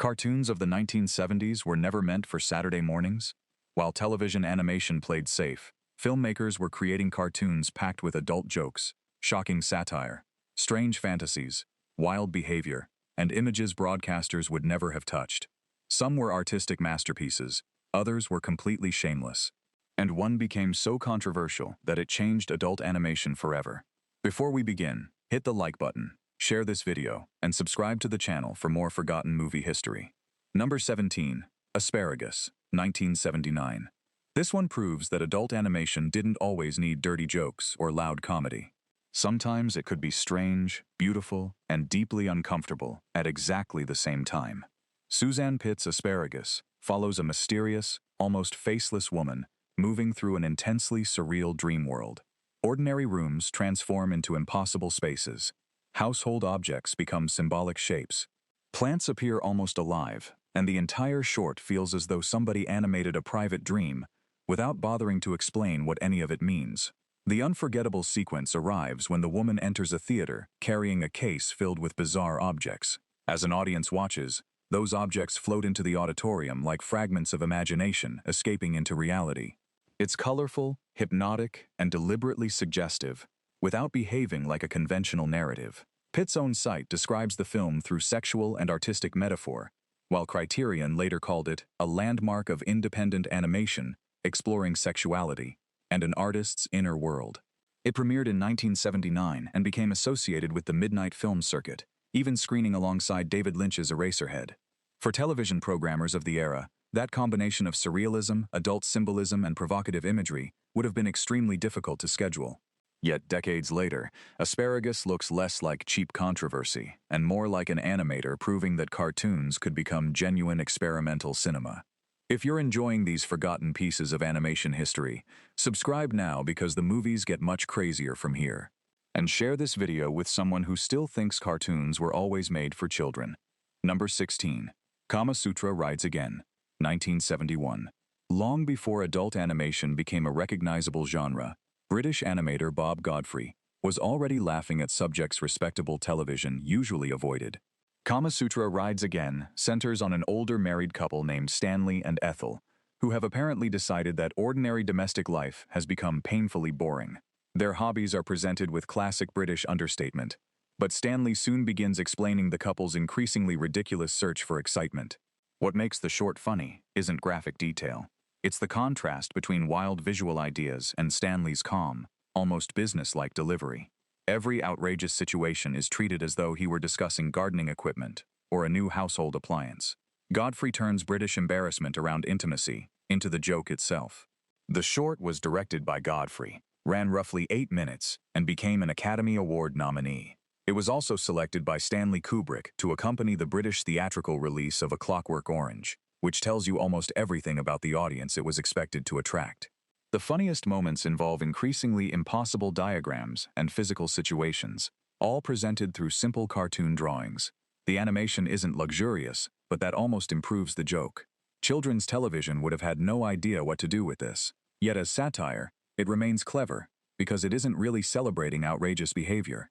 Cartoons of the 1970s were never meant for Saturday mornings. While television animation played safe, filmmakers were creating cartoons packed with adult jokes, shocking satire, strange fantasies, wild behavior, and images broadcasters would never have touched. Some were artistic masterpieces, others were completely shameless. And one became so controversial that it changed adult animation forever. Before we begin, hit the like button, share this video, and subscribe to the channel for more forgotten movie history. Number 17. Asparagus, 1979. This one proves that adult animation didn't always need dirty jokes or loud comedy. Sometimes it could be strange, beautiful, and deeply uncomfortable at exactly the same time. Suzanne Pitt's Asparagus follows a mysterious, almost faceless woman moving through an intensely surreal dream world. Ordinary rooms transform into impossible spaces. Household objects become symbolic shapes. Plants appear almost alive, and the entire short feels as though somebody animated a private dream without bothering to explain what any of it means. The unforgettable sequence arrives when the woman enters a theater carrying a case filled with bizarre objects. As an audience watches, those objects float into the auditorium like fragments of imagination escaping into reality. It's colorful, hypnotic, and deliberately suggestive, without behaving like a conventional narrative. Pitt's own site describes the film through sexual and artistic metaphor, while Criterion later called it a landmark of independent animation, exploring sexuality and an artist's inner world. It premiered in 1979 and became associated with the midnight film circuit, even screening alongside David Lynch's Eraserhead. For television programmers of the era, that combination of surrealism, adult symbolism, and provocative imagery would have been extremely difficult to schedule. Yet decades later, Asparagus looks less like cheap controversy and more like an animator proving that cartoons could become genuine experimental cinema. If you're enjoying these forgotten pieces of animation history, subscribe now because the movies get much crazier from here. And share this video with someone who still thinks cartoons were always made for children. Number 16. Kama Sutra Rides Again, 1971. Long before adult animation became a recognizable genre, British animator Bob Godfrey was already laughing at subjects respectable television usually avoided. Kama Sutra Rides Again centers on an older married couple named Stanley and Ethel, who have apparently decided that ordinary domestic life has become painfully boring. Their hobbies are presented with classic British understatement, but Stanley soon begins explaining the couple's increasingly ridiculous search for excitement. What makes the short funny isn't graphic detail. It's the contrast between wild visual ideas and Stanley's calm, almost business-like delivery. Every outrageous situation is treated as though he were discussing gardening equipment or a new household appliance. Godfrey turns British embarrassment around intimacy into the joke itself. The short was directed by Godfrey, ran roughly 8 minutes, and became an Academy Award nominee. It was also selected by Stanley Kubrick to accompany the British theatrical release of A Clockwork Orange, which tells you almost everything about the audience it was expected to attract. The funniest moments involve increasingly impossible diagrams and physical situations, all presented through simple cartoon drawings. The animation isn't luxurious, but that almost improves the joke. Children's television would have had no idea what to do with this. Yet as satire, it remains clever, because it isn't really celebrating outrageous behavior.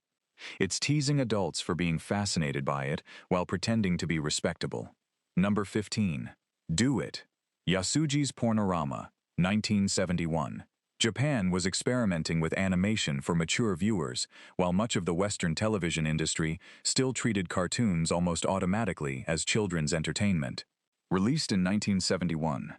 It's teasing adults for being fascinated by it while pretending to be respectable. Number 15. Do It! Yasuji's Pornorama, 1971. Japan was experimenting with animation for mature viewers, while much of the Western television industry still treated cartoons almost automatically as children's entertainment. Released in 1971,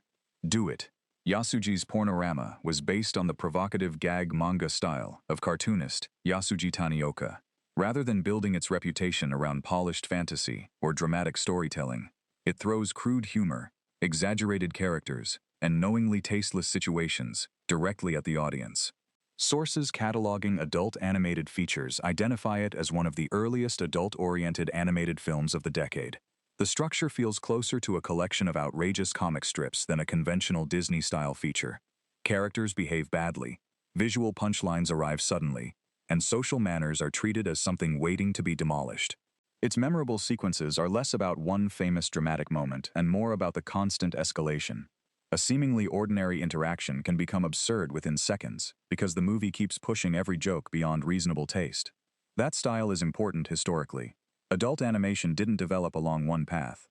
Do It! Yasuji's Pornorama was based on the provocative gag manga style of cartoonist Yasuji Tanioka. Rather than building its reputation around polished fantasy or dramatic storytelling, it throws crude humor, exaggerated characters, and knowingly tasteless situations directly at the audience. Sources cataloging adult animated features identify it as one of the earliest adult-oriented animated films of the decade. The structure feels closer to a collection of outrageous comic strips than a conventional Disney-style feature. Characters behave badly, visual punchlines arrive suddenly, and social manners are treated as something waiting to be demolished. Its memorable sequences are less about one famous dramatic moment and more about the constant escalation. A seemingly ordinary interaction can become absurd within seconds because the movie keeps pushing every joke beyond reasonable taste. That style is important historically. Adult animation didn't develop along one path.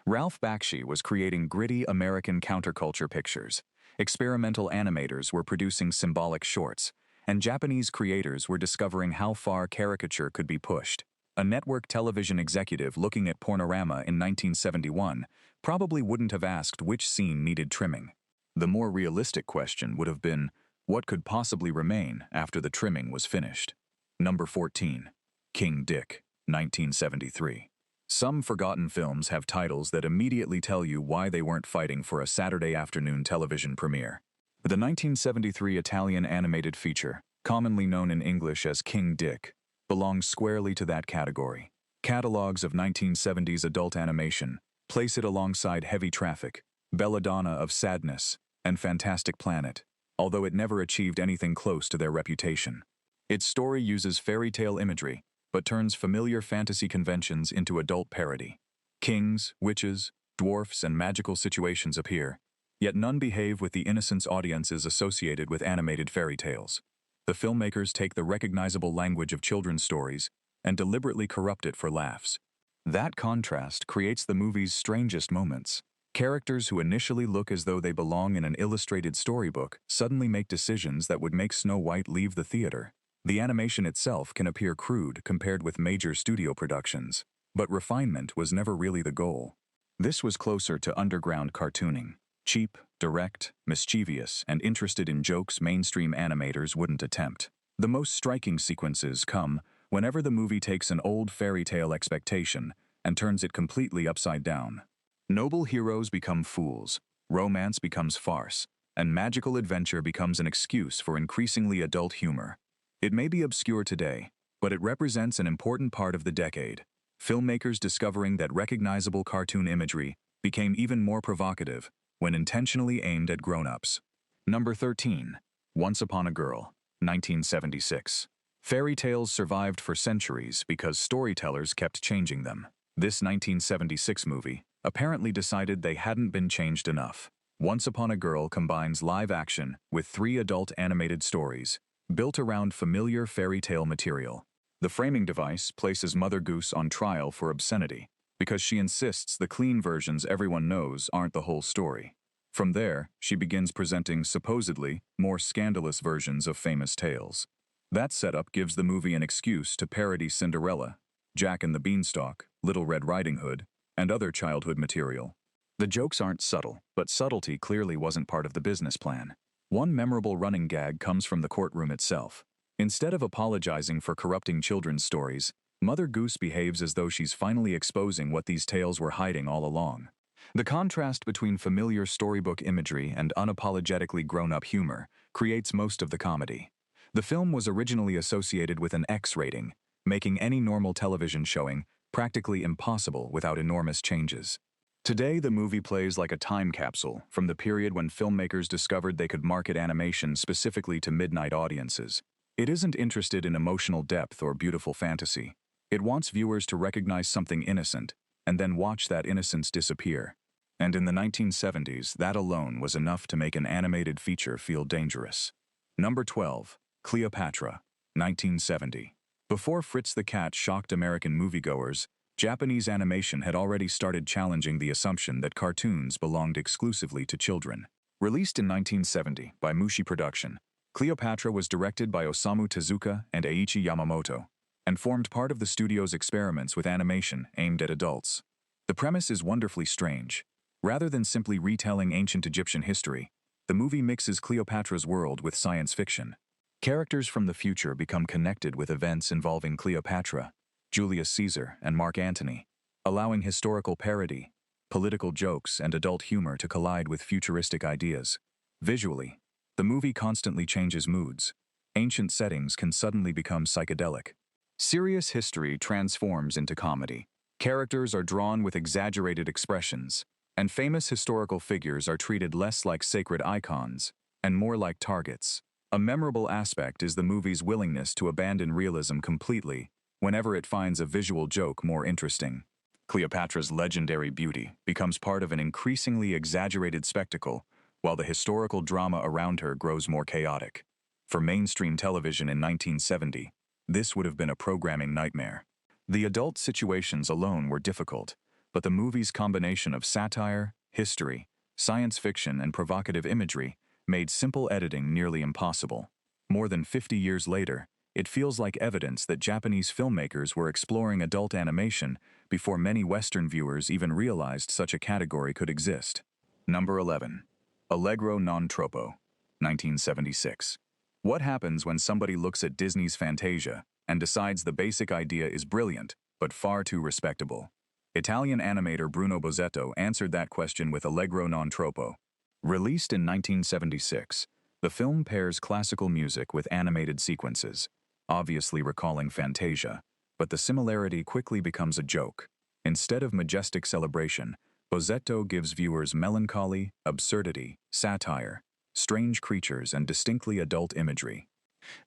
Ralph Bakshi was creating gritty American counterculture pictures. Experimental animators were producing symbolic shorts, and Japanese creators were discovering how far caricature could be pushed. A network television executive looking at Pornorama in 1971 probably wouldn't have asked which scene needed trimming. The more realistic question would have been, what could possibly remain after the trimming was finished? Number 14. King Dick, 1973. Some forgotten films have titles that immediately tell you why they weren't fighting for a Saturday afternoon television premiere. The 1973 Italian animated feature, commonly known in English as King Dick, belongs squarely to that category. Catalogs of 1970s adult animation place it alongside Heavy Traffic, Belladonna of Sadness, and Fantastic Planet, although it never achieved anything close to their reputation. Its story uses fairy tale imagery, but turns familiar fantasy conventions into adult parody. Kings, witches, dwarfs, and magical situations appear, yet none behave with the innocence audiences associated with animated fairy tales. The filmmakers take the recognizable language of children's stories and deliberately corrupt it for laughs. That contrast creates the movie's strangest moments. Characters who initially look as though they belong in an illustrated storybook suddenly make decisions that would make Snow White leave the theater. The animation itself can appear crude compared with major studio productions, but refinement was never really the goal. This was closer to underground cartooning. Cheap, direct, mischievous, and interested in jokes mainstream animators wouldn't attempt. The most striking sequences come whenever the movie takes an old fairy tale expectation and turns it completely upside down. Noble heroes become fools, romance becomes farce, and magical adventure becomes an excuse for increasingly adult humor. It may be obscure today, but it represents an important part of the decade. Filmmakers discovering that recognizable cartoon imagery became even more provocative when intentionally aimed at grown-ups. Number 13. Once Upon a Girl, 1976. Fairy tales survived for centuries because storytellers kept changing them. This 1976 movie apparently decided they hadn't been changed enough. Once Upon a Girl combines live action with 3 adult animated stories, built around familiar fairy tale material. The framing device places Mother Goose on trial for obscenity, because she insists the clean versions everyone knows aren't the whole story. From there, she begins presenting supposedly more scandalous versions of famous tales. That setup gives the movie an excuse to parody Cinderella, Jack and the Beanstalk, Little Red Riding Hood, and other childhood material. The jokes aren't subtle, but subtlety clearly wasn't part of the business plan. One memorable running gag comes from the courtroom itself. Instead of apologizing for corrupting children's stories, Mother Goose behaves as though she's finally exposing what these tales were hiding all along. The contrast between familiar storybook imagery and unapologetically grown-up humor creates most of the comedy. The film was originally associated with an X rating, making any normal television showing practically impossible without enormous changes. Today, the movie plays like a time capsule from the period when filmmakers discovered they could market animation specifically to midnight audiences. It isn't interested in emotional depth or beautiful fantasy. It wants viewers to recognize something innocent, and then watch that innocence disappear. And in the 1970s, that alone was enough to make an animated feature feel dangerous. Number 12. Cleopatra, 1970. Before Fritz the Cat shocked American moviegoers, Japanese animation had already started challenging the assumption that cartoons belonged exclusively to children. Released in 1970 by Mushi Production, Cleopatra was directed by Osamu Tezuka and Eiichi Yamamoto, and formed part of the studio's experiments with animation aimed at adults. The premise is wonderfully strange. Rather than simply retelling ancient Egyptian history, the movie mixes Cleopatra's world with science fiction. Characters from the future become connected with events involving Cleopatra, Julius Caesar, and Mark Antony, allowing historical parody, political jokes, and adult humor to collide with futuristic ideas. Visually, the movie constantly changes moods. Ancient settings can suddenly become psychedelic. Serious history transforms into comedy. Characters are drawn with exaggerated expressions, and famous historical figures are treated less like sacred icons and more like targets. A memorable aspect is the movie's willingness to abandon realism completely whenever it finds a visual joke more interesting. Cleopatra's legendary beauty becomes part of an increasingly exaggerated spectacle, while the historical drama around her grows more chaotic. For mainstream television in 1970, this would have been a programming nightmare. The adult situations alone were difficult, but the movie's combination of satire, history, science fiction, and provocative imagery made simple editing nearly impossible. More than 50 years later, it feels like evidence that Japanese filmmakers were exploring adult animation before many Western viewers even realized such a category could exist. Number 11. Allegro non troppo, 1976. What happens when somebody looks at Disney's Fantasia and decides the basic idea is brilliant, but far too respectable? Italian animator Bruno Bozzetto answered that question with Allegro non troppo. Released in 1976, the film pairs classical music with animated sequences, obviously recalling Fantasia, but the similarity quickly becomes a joke. Instead of majestic celebration, Bozzetto gives viewers melancholy, absurdity, satire, strange creatures, and distinctly adult imagery.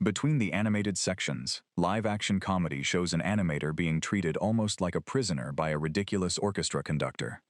Between the animated sections, live-action comedy shows an animator being treated almost like a prisoner by a ridiculous orchestra conductor.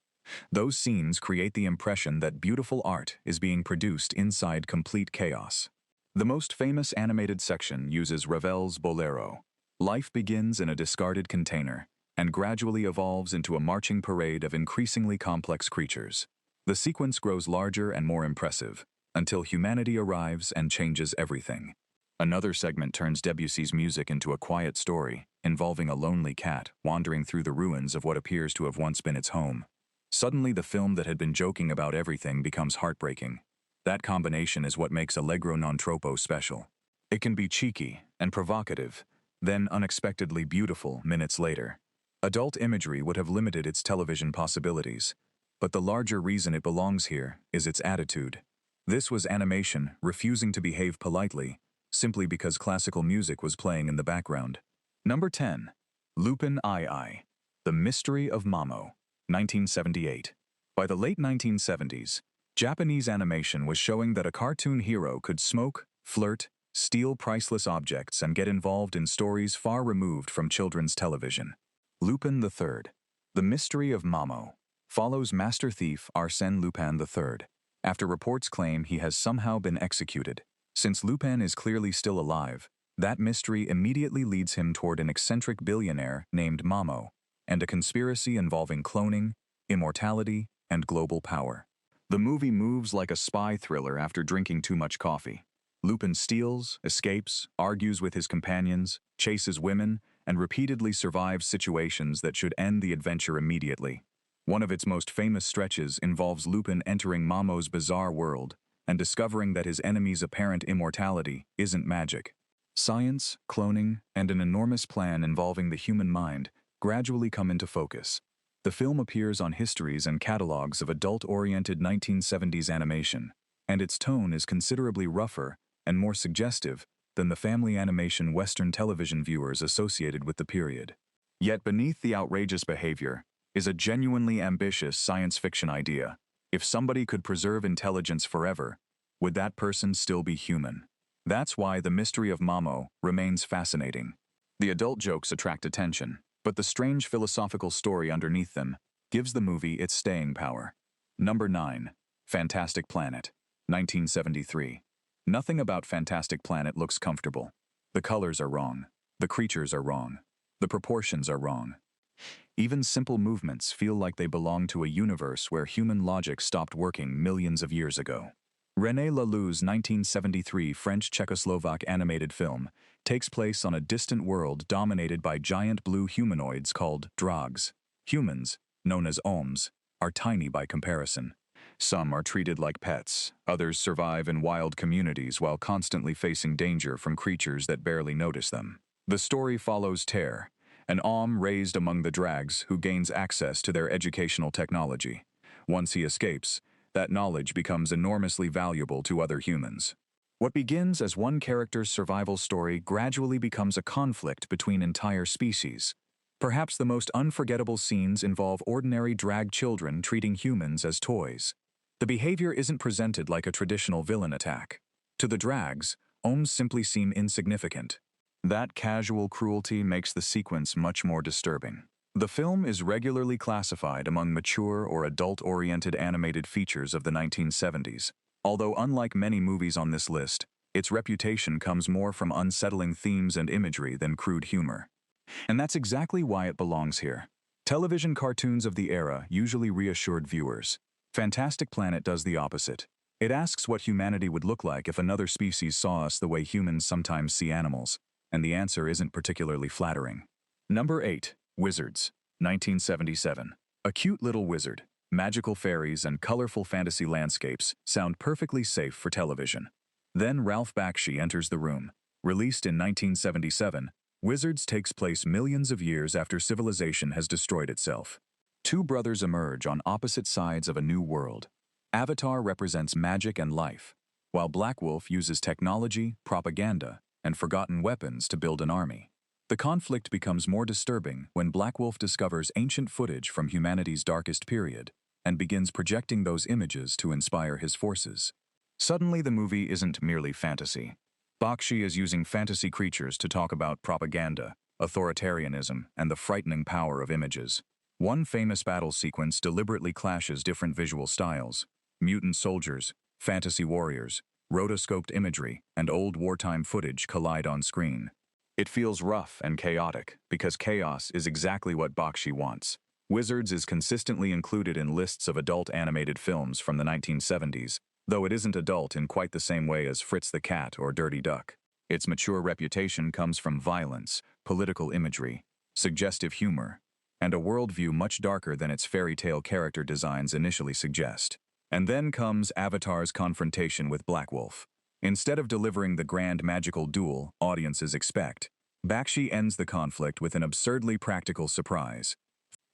Those scenes create the impression that beautiful art is being produced inside complete chaos. The most famous animated section uses Ravel's Bolero. Life begins in a discarded container and gradually evolves into a marching parade of increasingly complex creatures. The sequence grows larger and more impressive until humanity arrives and changes everything. Another segment turns Debussy's music into a quiet story involving a lonely cat wandering through the ruins of what appears to have once been its home. Suddenly, the film that had been joking about everything becomes heartbreaking. That combination is what makes Allegro non troppo special. It can be cheeky and provocative, then unexpectedly beautiful minutes later. Adult imagery would have limited its television possibilities, but the larger reason it belongs here is its attitude. This was animation refusing to behave politely, simply because classical music was playing in the background. Number 10. Lupin II, The Mystery of Mamo, 1978. By the late 1970s, Japanese animation was showing that a cartoon hero could smoke, flirt, steal priceless objects, and get involved in stories far removed from children's television. Lupin III, The Mystery of Mamo, follows master thief Arsène Lupin III, after reports claim he has somehow been executed. Since Lupin is clearly still alive, that mystery immediately leads him toward an eccentric billionaire named Mamo, and a conspiracy involving cloning, immortality, and global power. The movie moves like a spy thriller after drinking too much coffee. Lupin steals, escapes, argues with his companions, chases women, and repeatedly survives situations that should end the adventure immediately. One of its most famous stretches involves Lupin entering Mamo's bizarre world and discovering that his enemy's apparent immortality isn't magic. Science, cloning, and an enormous plan involving the human mind gradually come into focus. The film appears on histories and catalogs of adult-oriented 1970s animation, and its tone is considerably rougher and more suggestive than the family animation Western television viewers associated with the period. Yet beneath the outrageous behavior is a genuinely ambitious science fiction idea. If somebody could preserve intelligence forever, would that person still be human? That's why The Mystery of Mamo remains fascinating. The adult jokes attract attention, but the strange philosophical story underneath them gives the movie its staying power. Number 9. Fantastic Planet, 1973. Nothing about Fantastic Planet looks comfortable. The colors are wrong. The creatures are wrong. The proportions are wrong. Even simple movements feel like they belong to a universe where human logic stopped working millions of years ago. René Laloux's 1973 French-Czechoslovak animated film takes place on a distant world dominated by giant blue humanoids called drags. Humans, known as ohms, are tiny by comparison. Some are treated like pets, others survive in wild communities while constantly facing danger from creatures that barely notice them. The story follows Ter, an ohm raised among the drags who gains access to their educational technology. Once he escapes, that knowledge becomes enormously valuable to other humans. What begins as one character's survival story gradually becomes a conflict between entire species. Perhaps the most unforgettable scenes involve ordinary drag children treating humans as toys. The behavior isn't presented like a traditional villain attack. To the drags, ohms simply seem insignificant. That casual cruelty makes the sequence much more disturbing. The film is regularly classified among mature or adult-oriented animated features of the 1970s. Although unlike many movies on this list, its reputation comes more from unsettling themes and imagery than crude humor. And that's exactly why it belongs here. Television cartoons of the era usually reassured viewers. Fantastic Planet does the opposite. It asks what humanity would look like if another species saw us the way humans sometimes see animals, and the answer isn't particularly flattering. Number 8. Wizards, 1977. A cute little wizard, magical fairies, and colorful fantasy landscapes sound perfectly safe for television. Then Ralph Bakshi enters the room. Released in 1977, Wizards takes place millions of years after civilization has destroyed itself. Two brothers emerge on opposite sides of a new world. Avatar represents magic and life, while Black Wolf uses technology, propaganda, and forgotten weapons to build an army. The conflict becomes more disturbing when Black Wolf discovers ancient footage from humanity's darkest period and begins projecting those images to inspire his forces. Suddenly, the movie isn't merely fantasy. Bakshi is using fantasy creatures to talk about propaganda, authoritarianism, and the frightening power of images. One famous battle sequence deliberately clashes different visual styles. Mutant soldiers, fantasy warriors, rotoscoped imagery, and old wartime footage collide on screen. It feels rough and chaotic because chaos is exactly what Bakshi wants. Wizards is consistently included in lists of adult animated films from the 1970s, though it isn't adult in quite the same way as Fritz the Cat or Dirty Duck. Its mature reputation comes from violence, political imagery, suggestive humor, and a worldview much darker than its fairy tale character designs initially suggest. And then comes Avatar's confrontation with Black Wolf. Instead of delivering the grand magical duel audiences expect, Bakshi ends the conflict with an absurdly practical surprise.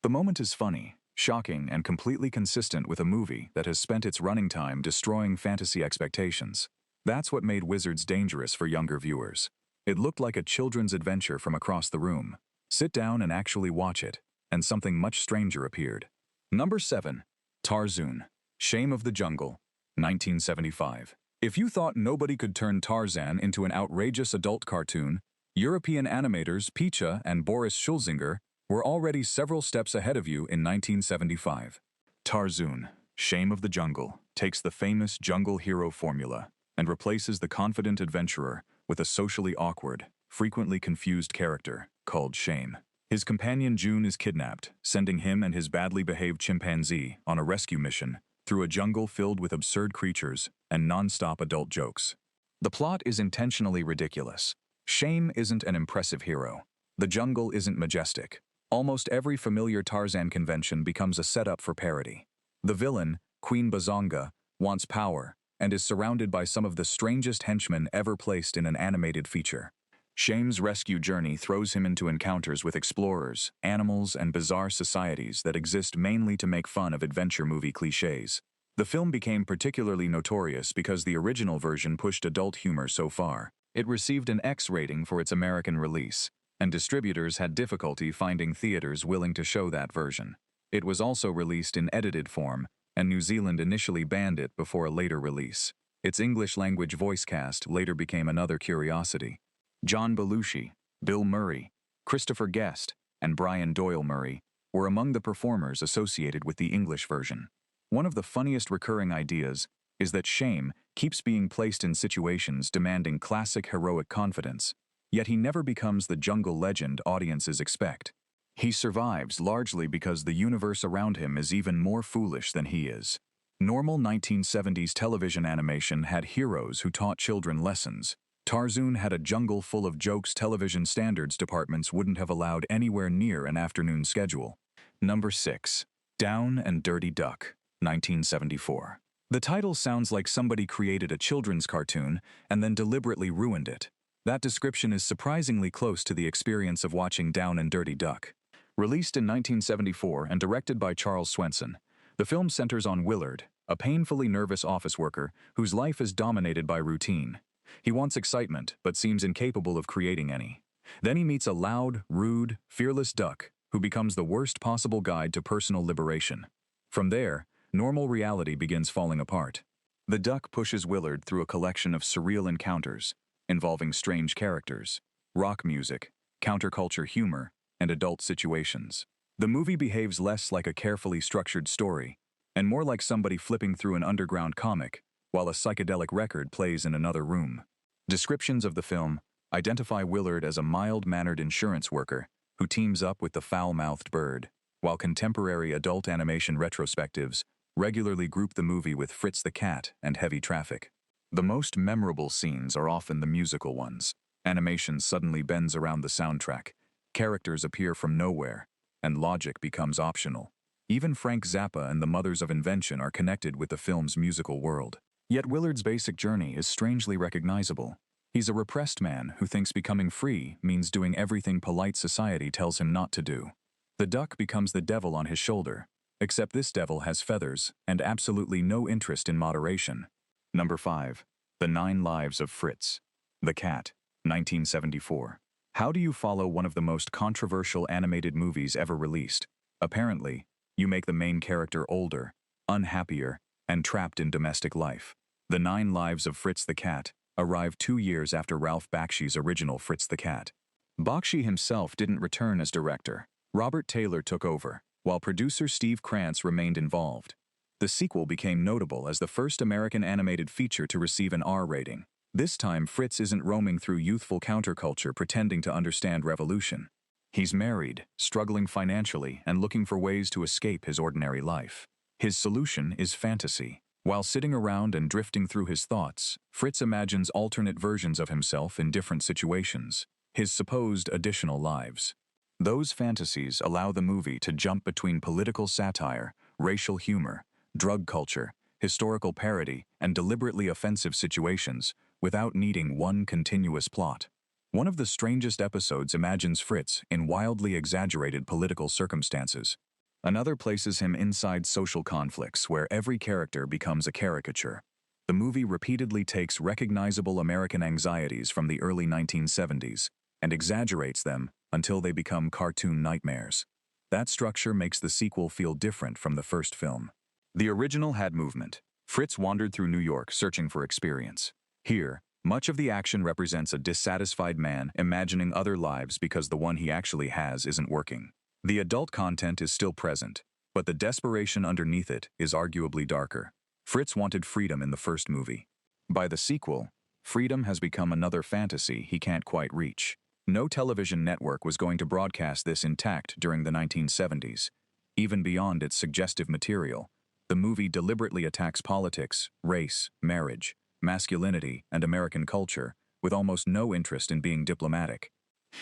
The moment is funny, shocking, and completely consistent with a movie that has spent its running time destroying fantasy expectations. That's what made Wizards dangerous for younger viewers. It looked like a children's adventure from across the room. Sit down and actually watch it, and something much stranger appeared. Number 7. Tarzan, Shame of the Jungle, 1975. If you thought nobody could turn Tarzan into an outrageous adult cartoon, European animators Picha and Boris Schulzinger were already several steps ahead of you in 1975. Tarzan, Shame of the Jungle, takes the famous jungle hero formula and replaces the confident adventurer with a socially awkward, frequently confused character called Shame. His companion June is kidnapped, sending him and his badly behaved chimpanzee on a rescue mission through a jungle filled with absurd creatures and non-stop adult jokes. The plot is intentionally ridiculous. Shame isn't an impressive hero. The jungle isn't majestic. Almost every familiar Tarzan convention becomes a setup for parody. The villain, Queen Bazonga, wants power and is surrounded by some of the strangest henchmen ever placed in an animated feature. Shame's rescue journey throws him into encounters with explorers, animals, and bizarre societies that exist mainly to make fun of adventure movie cliches. The film became particularly notorious because the original version pushed adult humor so far. It received an X rating for its American release, and distributors had difficulty finding theaters willing to show that version. It was also released in edited form, and New Zealand initially banned it before a later release. Its English-language voice cast later became another curiosity. John Belushi, Bill Murray, Christopher Guest, and Brian Doyle Murray were among the performers associated with the English version. One of the funniest recurring ideas is that Shame keeps being placed in situations demanding classic heroic confidence, yet he never becomes the jungle legend audiences expect. He survives largely because the universe around him is even more foolish than he is. Normal 1970s television animation had heroes who taught children lessons. Tarzan had a jungle full of jokes television standards departments wouldn't have allowed anywhere near an afternoon schedule. Number 6. Down and Dirty Duck, 1974. The title sounds like somebody created a children's cartoon and then deliberately ruined it. That description is surprisingly close to the experience of watching Down and Dirty Duck. Released in 1974 and directed by Charles Swenson, the film centers on Willard, a painfully nervous office worker whose life is dominated by routine. He wants excitement, but seems incapable of creating any. Then he meets a loud, rude, fearless duck who becomes the worst possible guide to personal liberation. From there, normal reality begins falling apart. The duck pushes Willard through a collection of surreal encounters involving strange characters, rock music, counterculture humor, and adult situations. The movie behaves less like a carefully structured story and more like somebody flipping through an underground comic while a psychedelic record plays in another room. Descriptions of the film identify Willard as a mild-mannered insurance worker who teams up with the foul-mouthed bird. while contemporary adult animation retrospectives regularly group the movie with Fritz the Cat and Heavy Traffic. The most memorable scenes are often the musical ones. Animation suddenly bends around the soundtrack, characters appear from nowhere, and logic becomes optional. Even Frank Zappa and the Mothers of Invention are connected with the film's musical world. Yet Willard's basic journey is strangely recognizable. He's a repressed man who thinks becoming free means doing everything polite society tells him not to do. The duck becomes the devil on his shoulder, except this devil has feathers and absolutely no interest in moderation. Number 5. The 9 Lives of Fritz the Cat, 1974. How do you follow one of the most controversial animated movies ever released? Apparently, you make the main character older, unhappier, and trapped in domestic life. The 9 Lives of Fritz the Cat arrived 2 years after Ralph Bakshi's original Fritz the Cat. Bakshi himself didn't return as director. Robert Taylor took over, while producer Steve Krantz remained involved. The sequel became notable as the first American animated feature to receive an R rating. This time, Fritz isn't roaming through youthful counterculture pretending to understand revolution. He's married, struggling financially, and looking for ways to escape his ordinary life. His solution is fantasy. While sitting around and drifting through his thoughts, Fritz imagines alternate versions of himself in different situations, his supposed additional lives. Those fantasies allow the movie to jump between political satire, racial humor, drug culture, historical parody, and deliberately offensive situations without needing one continuous plot. One of the strangest episodes imagines Fritz in wildly exaggerated political circumstances. Another places him inside social conflicts where every character becomes a caricature. The movie repeatedly takes recognizable American anxieties from the early 1970s and exaggerates them until they become cartoon nightmares. That structure makes the sequel feel different from the first film. The original had movement. Fritz wandered through New York searching for experience. Here, much of the action represents a dissatisfied man imagining other lives because the one he actually has isn't working. The adult content is still present, but the desperation underneath it is arguably darker. Fritz wanted freedom in the first movie. By the sequel, freedom has become another fantasy he can't quite reach. No television network was going to broadcast this intact during the 1970s. Even beyond its suggestive material, the movie deliberately attacks politics, race, marriage, masculinity, and American culture, with almost no interest in being diplomatic.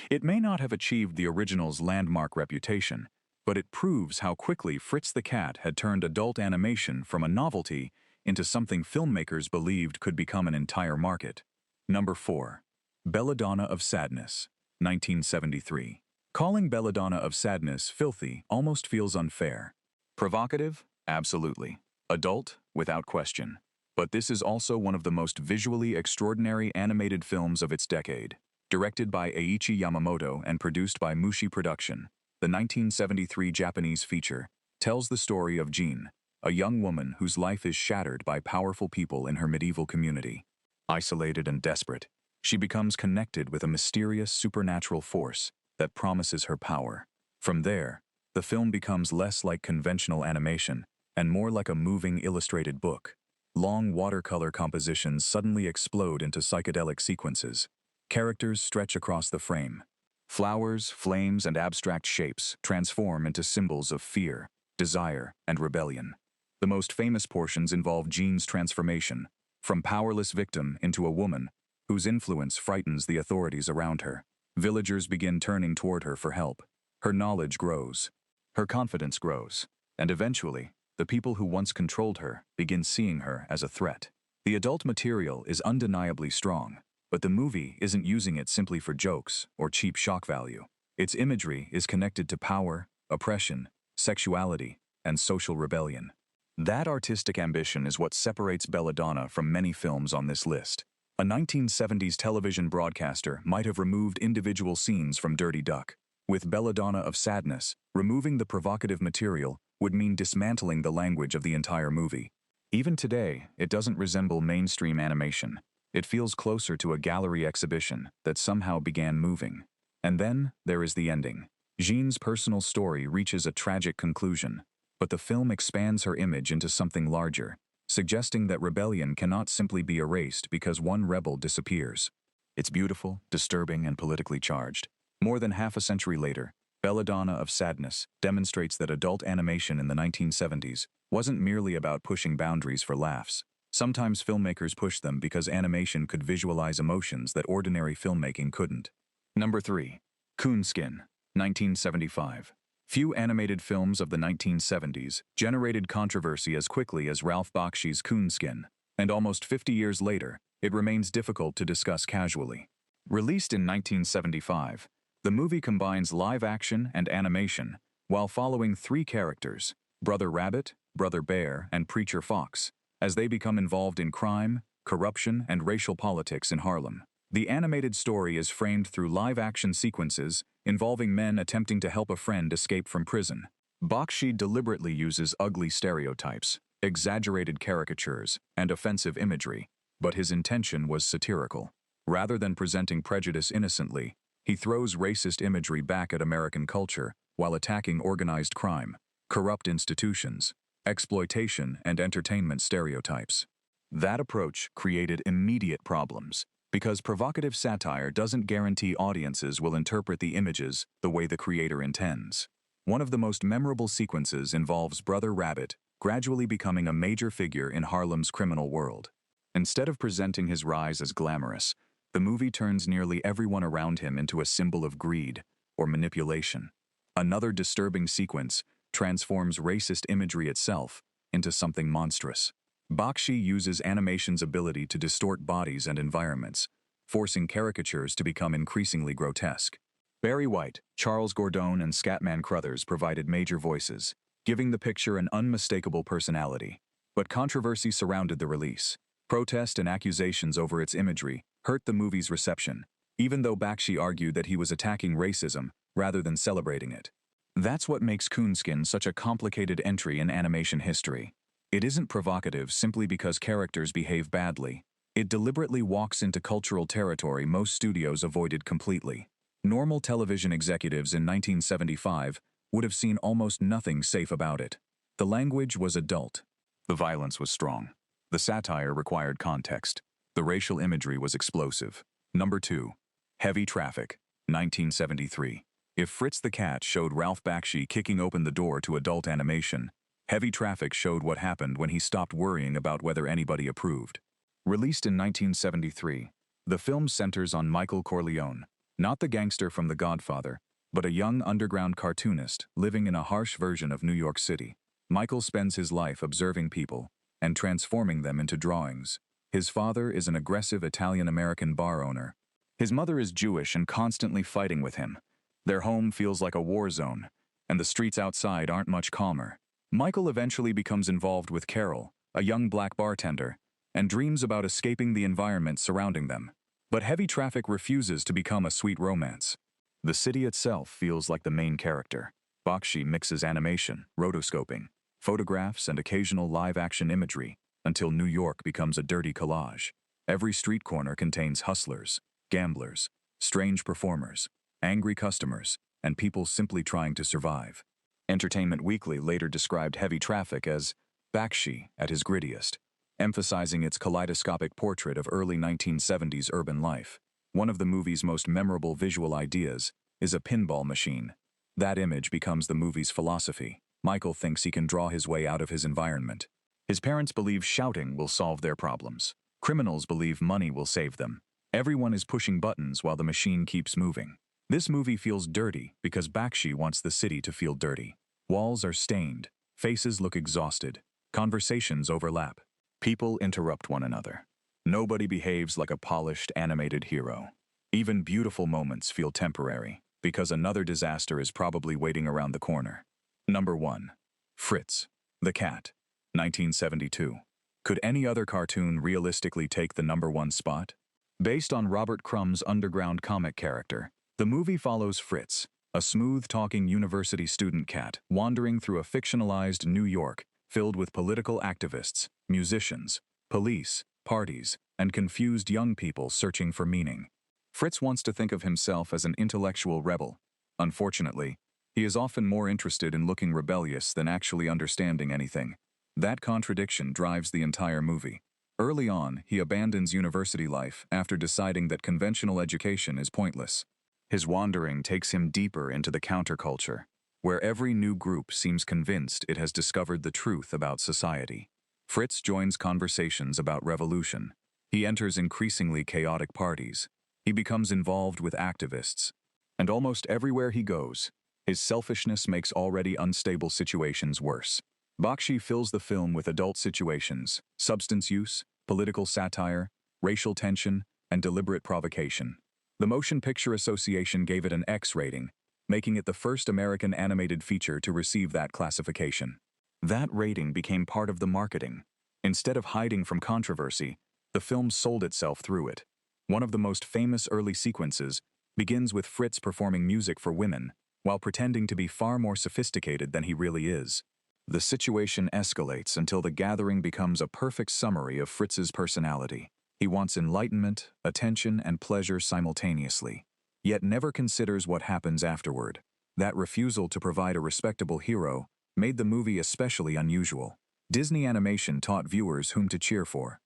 It may not have achieved the original's landmark reputation, but it proves how quickly Fritz the Cat had turned adult animation from a novelty into something filmmakers believed could become an entire market. Number 4. Belladonna of Sadness, 1973. Calling Belladonna of Sadness filthy almost feels unfair. Provocative? Absolutely. Adult? Without question. But this is also one of the most visually extraordinary animated films of its decade. Directed by Eiichi Yamamoto and produced by Mushi Production, the 1973 Japanese feature tells the story of Jean, a young woman whose life is shattered by powerful people in her medieval community. Isolated and desperate, she becomes connected with a mysterious supernatural force that promises her power. From there, the film becomes less like conventional animation and more like a moving illustrated book. Long watercolor compositions suddenly explode into psychedelic sequences. Characters stretch across the frame. Flowers, flames, and abstract shapes transform into symbols of fear, desire, and rebellion. The most famous portions involve Jean's transformation, from powerless victim into a woman whose influence frightens the authorities around her. Villagers begin turning toward her for help. Her knowledge grows. Her confidence grows. And eventually, the people who once controlled her begin seeing her as a threat. The adult material is undeniably strong, but the movie isn't using it simply for jokes or cheap shock value. Its imagery is connected to power, oppression, sexuality, and social rebellion. That artistic ambition is what separates Belladonna from many films on this list. A 1970s television broadcaster might have removed individual scenes from Dirty Duck. With Belladonna of Sadness, removing the provocative material would mean dismantling the language of the entire movie. Even today, it doesn't resemble mainstream animation. It feels closer to a gallery exhibition that somehow began moving. And then, there is the ending. Jean's personal story reaches a tragic conclusion, but the film expands her image into something larger, suggesting that rebellion cannot simply be erased because one rebel disappears. It's beautiful, disturbing, and politically charged. More than half a century later, Belladonna of Sadness demonstrates that adult animation in the 1970s wasn't merely about pushing boundaries for laughs. Sometimes filmmakers pushed them because animation could visualize emotions that ordinary filmmaking couldn't. Number 3. Coonskin, 1975. Few animated films of the 1970s generated controversy as quickly as Ralph Bakshi's Coonskin, and almost 50 years later, it remains difficult to discuss casually. Released in 1975, the movie combines live action and animation while following three characters, Brother Rabbit, Brother Bear, and Preacher Fox, as they become involved in crime, corruption, and racial politics in Harlem. The animated story is framed through live-action sequences involving men attempting to help a friend escape from prison. Bakshi deliberately uses ugly stereotypes, exaggerated caricatures, and offensive imagery, but his intention was satirical. Rather than presenting prejudice innocently, he throws racist imagery back at American culture while attacking organized crime, corrupt institutions, exploitation, and entertainment stereotypes. That approach created immediate problems, because provocative satire doesn't guarantee audiences will interpret the images the way the creator intends. One of the most memorable sequences involves Brother Rabbit gradually becoming a major figure in Harlem's criminal world. Instead of presenting his rise as glamorous, the movie turns nearly everyone around him into a symbol of greed or manipulation. Another disturbing sequence transforms racist imagery itself into something monstrous. Bakshi uses animation's ability to distort bodies and environments, forcing caricatures to become increasingly grotesque. Barry White, Charles Gordon, and Scatman Crothers provided major voices, giving the picture an unmistakable personality. But controversy surrounded the release. Protest and accusations over its imagery hurt the movie's reception, even though Bakshi argued that he was attacking racism rather than celebrating it. That's what makes Coonskin such a complicated entry in animation history. It isn't provocative simply because characters behave badly. It deliberately walks into cultural territory most studios avoided completely. Normal television executives in 1975 would have seen almost nothing safe about it. The language was adult. The violence was strong. The satire required context. The racial imagery was explosive. Number 2. Heavy Traffic, 1973. If Fritz the Cat showed Ralph Bakshi kicking open the door to adult animation, Heavy Traffic showed what happened when he stopped worrying about whether anybody approved. Released in 1973, the film centers on Michael Corleone, not the gangster from The Godfather, but a young underground cartoonist living in a harsh version of New York City. Michael spends his life observing people and transforming them into drawings. His father is an aggressive Italian-American bar owner. His mother is Jewish and constantly fighting with him. Their home feels like a war zone, and the streets outside aren't much calmer. Michael eventually becomes involved with Carol, a young black bartender, and dreams about escaping the environment surrounding them. But Heavy Traffic refuses to become a sweet romance. The city itself feels like the main character. Bakshi mixes animation, rotoscoping, photographs, and occasional live-action imagery until New York becomes a dirty collage. Every street corner contains hustlers, gamblers, strange performers, angry customers, and people simply trying to survive. Entertainment Weekly later described Heavy Traffic as Bakshi at his grittiest, emphasizing its kaleidoscopic portrait of early 1970s urban life. One of the movie's most memorable visual ideas is a pinball machine. That image becomes the movie's philosophy. Michael thinks he can draw his way out of his environment. His parents believe shouting will solve their problems. Criminals believe money will save them. Everyone is pushing buttons while the machine keeps moving. This movie feels dirty because Bakshi wants the city to feel dirty. Walls are stained, faces look exhausted, conversations overlap. People interrupt one another. Nobody behaves like a polished, animated hero. Even beautiful moments feel temporary, because another disaster is probably waiting around the corner. Number 1. Fritz the Cat, 1972. Could any other cartoon realistically take the number 1 spot? Based on Robert Crumb's underground comic character, the movie follows Fritz, a smooth-talking university student cat wandering through a fictionalized New York filled with political activists, musicians, police, parties, and confused young people searching for meaning. Fritz wants to think of himself as an intellectual rebel. Unfortunately, he is often more interested in looking rebellious than actually understanding anything. That contradiction drives the entire movie. Early on, he abandons university life after deciding that conventional education is pointless. His wandering takes him deeper into the counterculture, where every new group seems convinced it has discovered the truth about society. Fritz joins conversations about revolution. He enters increasingly chaotic parties. He becomes involved with activists. And almost everywhere he goes, his selfishness makes already unstable situations worse. Bakshi fills the film with adult situations, substance use, political satire, racial tension, and deliberate provocation. The Motion Picture Association gave it an X rating, making it the first American animated feature to receive that classification. That rating became part of the marketing. Instead of hiding from controversy, the film sold itself through it. One of the most famous early sequences begins with Fritz performing music for women, while pretending to be far more sophisticated than he really is. The situation escalates until the gathering becomes a perfect summary of Fritz's personality. He wants enlightenment, attention, and pleasure simultaneously, yet never considers what happens afterward. That refusal to provide a respectable hero made the movie especially unusual. Disney Animation taught viewers whom to cheer for.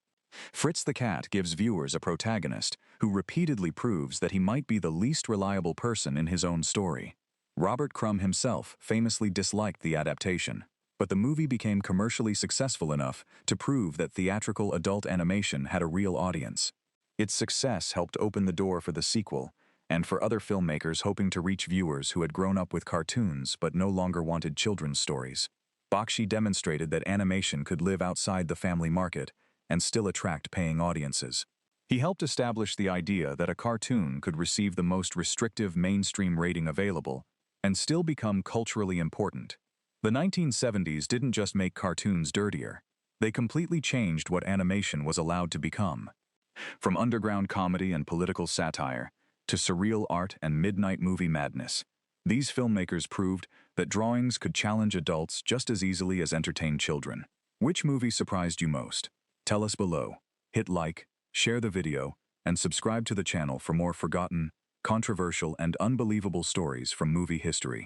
Fritz the Cat gives viewers a protagonist who repeatedly proves that he might be the least reliable person in his own story. Robert Crumb himself famously disliked the adaptation, but the movie became commercially successful enough to prove that theatrical adult animation had a real audience. Its success helped open the door for the sequel, and for other filmmakers hoping to reach viewers who had grown up with cartoons but no longer wanted children's stories. Bakshi demonstrated that animation could live outside the family market and still attract paying audiences. He helped establish the idea that a cartoon could receive the most restrictive mainstream rating available and still become culturally important. The 1970s didn't just make cartoons dirtier. They completely changed what animation was allowed to become. From underground comedy and political satire to surreal art and midnight movie madness, these filmmakers proved that drawings could challenge adults just as easily as entertain children. Which movie surprised you most? Tell us below. Hit like, share the video, and subscribe to the channel for more forgotten, controversial, and unbelievable stories from movie history.